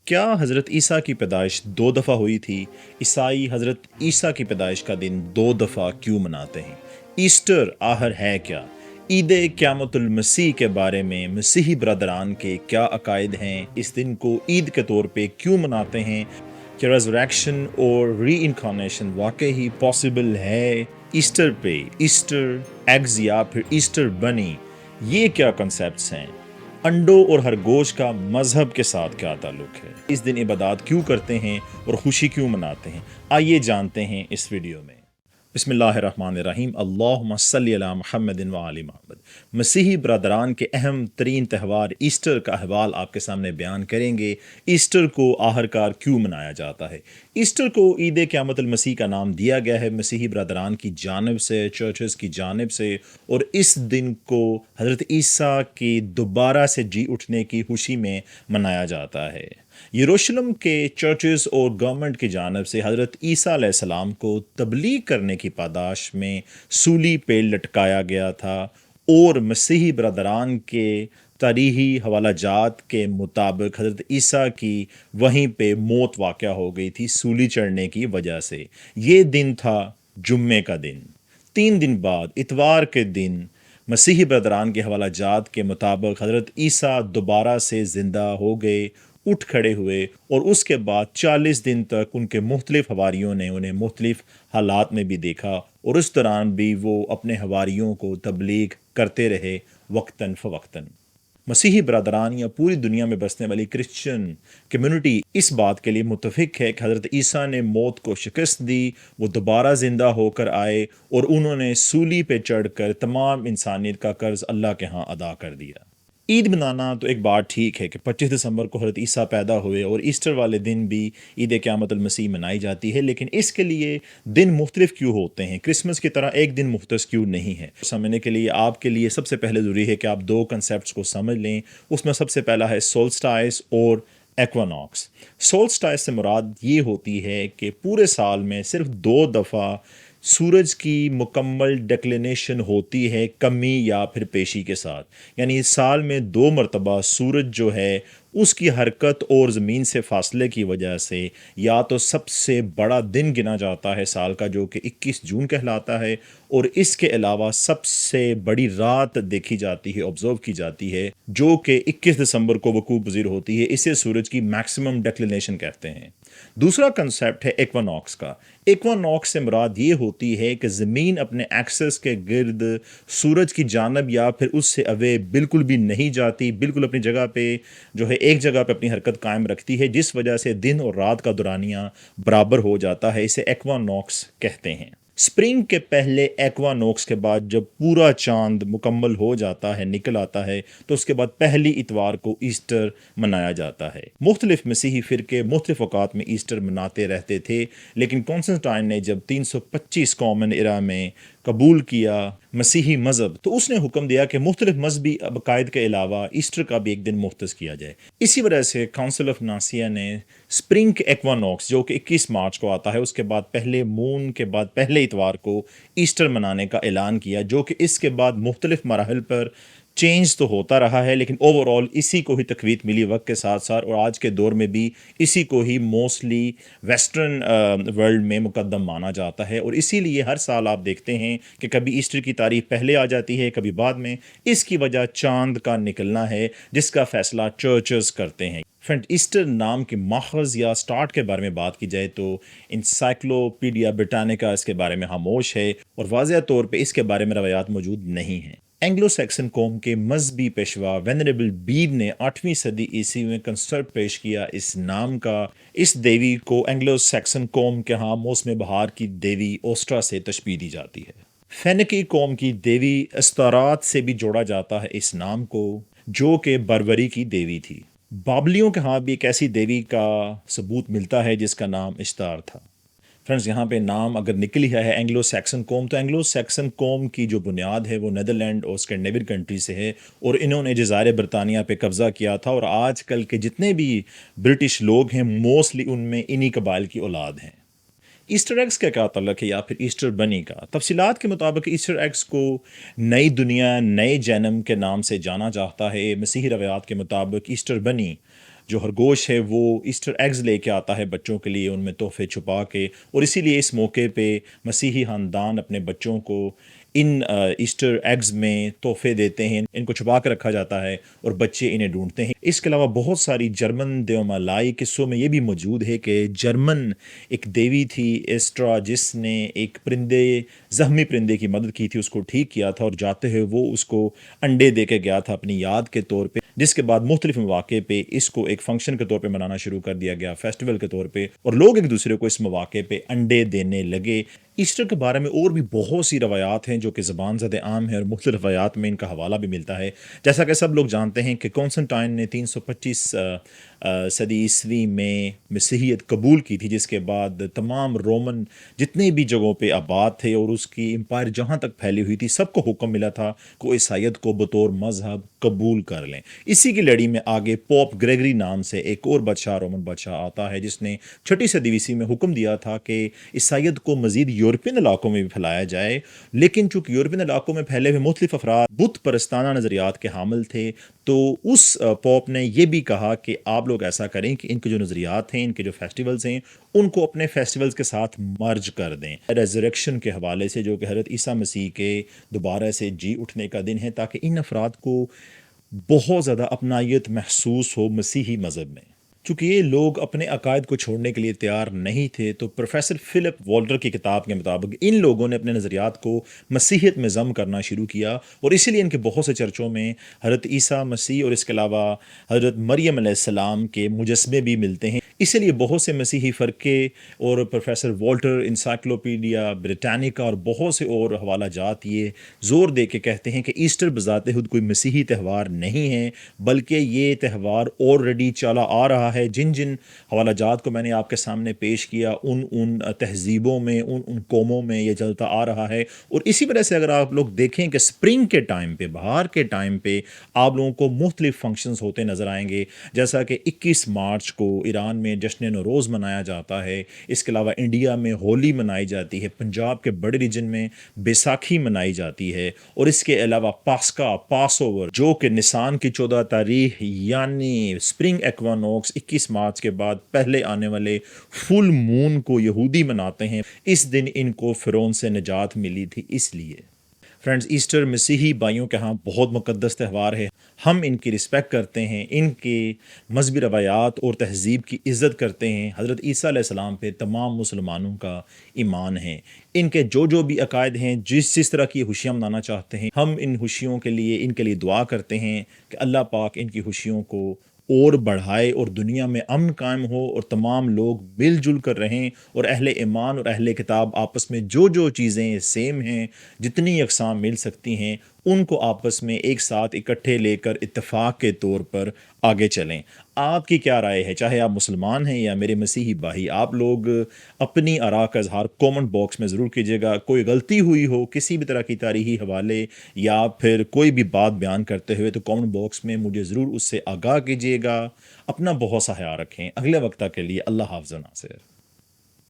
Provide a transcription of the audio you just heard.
کیا حضرت عیسیٰ کی پیدائش دو دفعہ ہوئی تھی؟ عیسائی حضرت عیسیٰ کی پیدائش کا دن دو دفعہ کیوں مناتے ہیں؟ ایسٹر آخر ہے کیا؟ عید قیامت المسیح کے بارے میں مسیحی برادران کے کیا عقائد ہیں؟ اس دن کو عید کے طور پہ کیوں مناتے ہیں؟ کہ ریزریکشن اور ری انکارنیشن واقعی پاسبل ہے ایسٹر پہ؟ ایسٹر ایگز یا پھر ایسٹر بنی، یہ کیا کنسیپٹس ہیں؟ انڈوں اور خرگوش کا مذہب کے ساتھ کیا تعلق ہے؟ اس دن عبادات کیوں کرتے ہیں اور خوشی کیوں مناتے ہیں؟ آئیے جانتے ہیں اس ویڈیو میں۔ بسم اللہ الرحمن الرحیم، اللہم صلی علی محمد و آل محمد۔ مسیحی برادران کے اہم ترین تہوار ایسٹر کا احوال آپ کے سامنے بیان کریں گے۔ ایسٹر کو آخرکار کیوں منایا جاتا ہے؟ ایسٹر کو عید قیامت المسیح کا نام دیا گیا ہے مسیحی برادران کی جانب سے، چرچز کی جانب سے، اور اس دن کو حضرت عیسیٰ کی دوبارہ سے جی اٹھنے کی خوشی میں منایا جاتا ہے۔ یروشلم کے چرچز اور گورنمنٹ کی جانب سے حضرت عیسیٰ علیہ السلام کو تبلیغ کرنے کی پاداش میں سولی پہ لٹکایا گیا تھا، اور مسیحی برادران کے تاریخی حوالہ جات کے مطابق حضرت عیسیٰ کی وہیں پہ موت واقع ہو گئی تھی سولی چڑھنے کی وجہ سے۔ یہ دن تھا جمعے کا دن۔ 3 دن بعد اتوار کے دن مسیحی برادران کے حوالہ جات کے مطابق حضرت عیسیٰ دوبارہ سے زندہ ہو گئے، اٹھ کھڑے ہوئے، اور اس کے بعد 40 دن تک ان کے مختلف حواریوں نے انہیں مختلف حالات میں بھی دیکھا، اور اس دوران بھی وہ اپنے حواریوں کو تبلیغ کرتے رہے وقتاً فوقتاً۔ مسیحی برادران یا پوری دنیا میں بسنے والی کرسچن کمیونٹی اس بات کے لیے متفق ہے کہ حضرت عیسیٰ نے موت کو شکست دی، وہ دوبارہ زندہ ہو کر آئے، اور انہوں نے سولی پہ چڑھ کر تمام انسانیت کا قرض اللہ کے ہاں ادا کر دیا۔ عید منانا تو ایک بات ٹھیک ہے کہ 25 دسمبر کو حضرت عیسیٰ پیدا ہوئے، اور ایسٹر والے دن بھی عید قیامت المسیح منائی جاتی ہے، لیکن اس کے لیے دن مختلف کیوں ہوتے ہیں؟ کرسمس کی طرح ایک دن مختص کیوں نہیں ہے؟ سمجھنے کے لیے آپ کے لیے سب سے پہلے ضروری ہے کہ آپ 2 کنسیپٹس کو سمجھ لیں۔ اس میں سب سے پہلا ہے سولسٹائس اور ایکوانوکس۔ سولسٹائس سے مراد یہ ہوتی ہے کہ پورے سال میں صرف 2 دفعہ سورج کی مکمل ڈکلینیشن ہوتی ہے، کمی یا پھر پیشی کے ساتھ، یعنی سال میں 2 مرتبہ سورج جو ہے اس کی حرکت اور زمین سے فاصلے کی وجہ سے یا تو سب سے بڑا دن گنا جاتا ہے سال کا، جو کہ 21 جون کہلاتا ہے، اور اس کے علاوہ سب سے بڑی رات دیکھی جاتی ہے، آبزرو کی جاتی ہے، جو کہ 21 دسمبر کو وقوع پذیر ہوتی ہے۔ اسے سورج کی میکسیمم ڈکلینیشن کہتے ہیں۔ دوسرا کنسیپٹ ہے ایکوانوکس کا۔ ایکوانوکس سے مراد یہ ہوتی ہے کہ زمین اپنے ایکسس کے گرد سورج کی جانب یا پھر اس سے اوے بالکل بھی نہیں جاتی، بالکل اپنی جگہ پہ جو ہے ایک جگہ پہ اپنی حرکت قائم رکھتی ہے، جس وجہ سے دن اور رات کا دورانیہ برابر ہو جاتا ہے۔ اسے ایکوانوکس کہتے ہیں۔ سپرنگ کے پہلے ایکوانوکس کے بعد جب پورا چاند مکمل ہو جاتا ہے، نکل آتا ہے، تو اس کے بعد پہلی اتوار کو ایسٹر منایا جاتا ہے۔ مختلف مسیحی فرقے مختلف اوقات میں ایسٹر مناتے رہتے تھے، لیکن کانسٹنٹائن نے جب 325 کامن ایرا میں قبول کیا مسیحی مذہب، تو اس نے حکم دیا کہ مختلف مذہبی عقائد کے علاوہ ایسٹر کا بھی ایک دن مختص کیا جائے۔ اسی وجہ سے کاؤنسل آف ناسیا نے سپرنگ ایکوانوکس جو کہ 21 مارچ کو آتا ہے، اس کے بعد پہلے مون کے بعد پہلے اتوار کو ایسٹر منانے کا اعلان کیا، جو کہ اس کے بعد مختلف مراحل پر چینج تو ہوتا رہا ہے، لیکن اوور آل اسی کو ہی تقویت ملی وقت کے ساتھ ساتھ، اور آج کے دور میں بھی اسی کو ہی موسٹلی ویسٹرن ورلڈ میں مقدم مانا جاتا ہے، اور اسی لیے ہر سال آپ دیکھتے ہیں کہ کبھی ایسٹر کی تاریخ پہلے آ جاتی ہے، کبھی بعد میں۔ اس کی وجہ چاند کا نکلنا ہے، جس کا فیصلہ چرچز کرتے ہیں۔ فرینڈ، ایسٹر نام کے ماخذ یا سٹارٹ کے بارے میں بات کی جائے تو انسائکلوپیڈیا برٹانیکا اس کے بارے میں خاموش ہے، اور واضح طور پہ اس کے بارے میں روایات موجود نہیں ہیں۔ اینگلو سیکسن قوم کے مذہبی پیشوا وینریبل بیڈ نے 8ویں صدی عیسوی میں کنسرٹ پیش کیا اس نام کا۔ اس دیوی کو اینگلو سیکسن قوم کے ہاں موسم بہار کی دیوی اوسٹرا سے تشبیہ دی جاتی ہے۔ فینکی قوم کی دیوی استارات سے بھی جوڑا جاتا ہے اس نام کو، جو کہ بربری کی دیوی تھی۔ بابلیوں کے ہاں بھی ایک ایسی دیوی کا ثبوت ملتا ہے جس کا نام اشتار تھا۔ فرینڈز، یہاں پہ نام اگر نکل ہی ہے اینگلو سیکسن قوم، تو اینگلو سیکسن قوم کی جو بنیاد ہے وہ نیدرلینڈ اور اسکینڈینیوین کنٹری سے ہے، اور انہوں نے جزائر برطانیہ پہ قبضہ کیا تھا، اور آج کل کے جتنے بھی برٹش لوگ ہیں موسٹلی ان میں انہی قبائل کی اولاد ہیں۔ ایسٹر ایگز کا کیا تعلق ہے، یا پھر ایسٹر بنی کا؟ تفصیلات کے مطابق ایسٹر ایگز کو نئی دنیا، نئے جنم کے نام سے جانا جاتا ہے۔ مسیحی روایات کے مطابق ایسٹر بنی جو خرگوش ہے وہ ایسٹر ایگز لے کے آتا ہے بچوں کے لیے، ان میں تحفے چھپا کے، اور اسی لیے اس موقع پہ مسیحی خاندان اپنے بچوں کو ان ایسٹر ایگز میں تحفے دیتے ہیں، ان کو چھپا کے رکھا جاتا ہے اور بچے انہیں ڈھونڈتے ہیں۔ اس کے علاوہ بہت ساری جرمن دیومالائی قصوں میں یہ بھی موجود ہے کہ جرمن ایک دیوی تھی ایسٹرا، جس نے ایک زخمی پرندے کی مدد کی تھی، اس کو ٹھیک کیا تھا، اور جاتے ہوئے وہ اس کو انڈے دے کے گیا تھا اپنی یاد کے طور پہ، جس کے بعد مختلف مواقع پہ اس کو ایک فنکشن کے طور پہ منانا شروع کر دیا گیا، فیسٹیول کے طور پہ، اور لوگ ایک دوسرے کو اس مواقع پہ انڈے دینے لگے۔ ایسٹر کے بارے میں اور بھی بہت سی روایات ہیں جو کہ زبان زد عام ہیں، اور مختلف روایات میں ان کا حوالہ بھی ملتا ہے۔ جیسا کہ سب لوگ جانتے ہیں کہ کانسٹنٹائن نے 325 صدی عیسوی میں مسیحیت قبول کی تھی، جس کے بعد تمام رومن جتنے بھی جگہوں پہ آباد تھے اور اس کی امپائر جہاں تک پھیلی ہوئی تھی، سب کو حکم ملا تھا کہ عیسائیت کو بطور مذہب قبول کر لیں۔ اسی کی لڑی میں آگے پوپ گریگری نام سے ایک اور بادشاہ، رومن بادشاہ آتا ہے، جس نے 6 صدی عیسوی میں حکم دیا تھا کہ عیسائیت کو مزید یورپین علاقوں میں بھی پھیلایا جائے، لیکن چونکہ یورپین علاقوں میں پھیلے ہوئے مختلف افراد بت پرستانہ نظریات کے حامل تھے، تو اس پوپ نے یہ بھی کہا کہ آپ لوگ ایسا کریں کہ ان کے جو نظریات ہیں، ان کے جو فیسٹیولز ہیں، ان کو اپنے فیسٹیولز کے ساتھ مرج کر دیں، ریزریکشن کے حوالے سے، جو کہ حضرت عیسیٰ مسیح کے دوبارہ سے جی اٹھنے کا دن ہے، تاکہ ان افراد کو بہت زیادہ اپنائیت محسوس ہو مسیحی مذہب میں۔ چونکہ یہ لوگ اپنے عقائد کو چھوڑنے کے لیے تیار نہیں تھے، تو پروفیسر فلپ والٹر کی کتاب کے مطابق ان لوگوں نے اپنے نظریات کو مسیحیت میں ضم کرنا شروع کیا، اور اسی لیے ان کے بہت سے چرچوں میں حضرت عیسیٰ مسیح اور اس کے علاوہ حضرت مریم علیہ السلام کے مجسمے بھی ملتے ہیں۔ اسی لیے بہت سے مسیحی فرقے اور پروفیسر والٹر، انسائکلوپیڈیا بریٹانیکا اور بہت سے اور حوالہ جات یہ زور دے کے کہتے ہیں کہ ایسٹر بذات خود کوئی مسیحی تہوار نہیں ہے، بلکہ یہ تہوار آلریڈی چلا آ رہا ہے۔ جن حوالہ جات کو میں نے آپ کے سامنے پیش کیا، ان تہذیبوں میں، ان قوموں میں یہ چلتا آ رہا ہے، اور اسی وجہ سے اگر آپ لوگ دیکھیں کہ سپرنگ کے ٹائم پہ، بہار کے ٹائم پہ آپ لوگوں کو مختلف فنکشنز ہوتے نظر آئیں گے، جیسا کہ 21 مارچ کو ایران میں جشن نوروز منایا جاتا ہے، اس کے علاوہ انڈیا میں ہولی منائی جاتی ہے، پنجاب کے بڑے ریجن میں بیساکھی منائی جاتی ہے، اور اس کے علاوہ پاس اوور جو کہ نسان کی 14 تاریخ یعنی سپرنگ ایکوانوکس 21 مارچ کے بعد پہلے آنے والے فل مون کو یہودی مناتے ہیں۔ اس دن ان کو فرعون سے نجات ملی تھی۔ اس لیے فرینڈز، ایسٹر مسیحی بھائیوں کے ہاں بہت مقدس تہوار ہے، ہم ان کی رسپیکٹ کرتے ہیں، ان کے مذہبی روایات اور تہذیب کی عزت کرتے ہیں۔ حضرت عیسیٰ علیہ السلام پہ تمام مسلمانوں کا ایمان ہے، ان کے جو بھی عقائد ہیں، جس طرح کی خوشیاں منانا چاہتے ہیں، ہم ان خوشیوں کے لیے ان کے لیے دعا کرتے ہیں کہ اللہ پاک ان کی خوشیوں کو اور بڑھائے، اور دنیا میں امن قائم ہو، اور تمام لوگ مل جل کر رہیں، اور اہل ایمان اور اہل کتاب آپس میں جو چیزیں سیم ہیں، جتنی اقسام مل سکتی ہیں، ان کو آپس میں ایک ساتھ اکٹھے لے کر اتفاق کے طور پر آگے چلیں۔ آپ کی کیا رائے ہے؟ چاہے آپ مسلمان ہیں یا میرے مسیحی بھائی، آپ لوگ اپنی آراء کا اظہار کومنٹ باکس میں ضرور کیجیے گا۔ کوئی غلطی ہوئی ہو کسی بھی طرح کی تاریخی حوالے یا پھر کوئی بھی بات بیان کرتے ہوئے، تو کومنٹ باکس میں مجھے ضرور اس سے آگاہ کیجیے گا۔ اپنا بہت سا خیال رکھیں۔ اگلے وقت کے لیے اللہ حافظ و ناصر۔